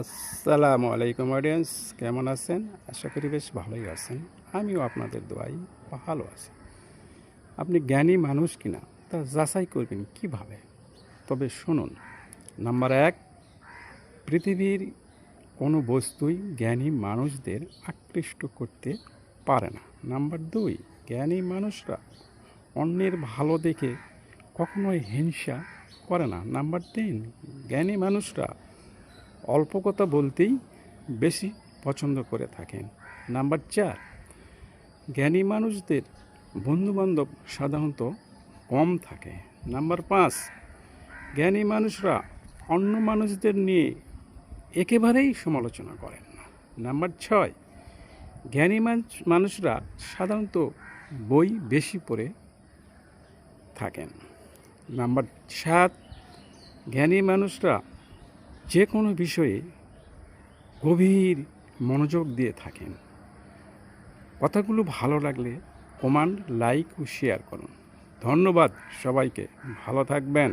আসসালামু আলাইকুম অডিয়েন্স, কেমন আছেন? আশা করি বেশ ভালোই আছেন। আমিও আপনাদের দোয়ায় ভালো আছি। আপনি জ্ঞানী মানুষ কিনা তা যাচাই করবেন কিভাবে? তবে শুনুন। নাম্বার ১, পৃথিবীর কোনো বস্তুই জ্ঞানী মানুষদের আকৃষ্ট করতে পারে না। নাম্বার ২, জ্ঞানী মানুষরা অন্যের ভালো দেখে কখনোই হিংসা করে না। নাম্বার ৩, জ্ঞানী মানুষরা অল্প কথা বলতেই বেশি পছন্দ করে থাকেন। নাম্বার ৪, জ্ঞানী মানুষদের বন্ধুবান্ধব সাধারণত কম থাকে। নাম্বার ৫, জ্ঞানী মানুষরা অন্য মানুষদের নিয়ে একেবারেই সমালোচনা করেন না। নাম্বার ৬, জ্ঞানী মানুষরা সাধারণত বই বেশি পড়ে থাকেন। নাম্বার ৭, জ্ঞানী মানুষরা যে কোনো বিষয়ে গভীর মনোযোগ দিয়ে থাকেন। কথাগুলো ভালো লাগলে কমেন্ট, লাইক ও শেয়ার করুন। ধন্যবাদ সবাইকে। ভালো থাকবেন।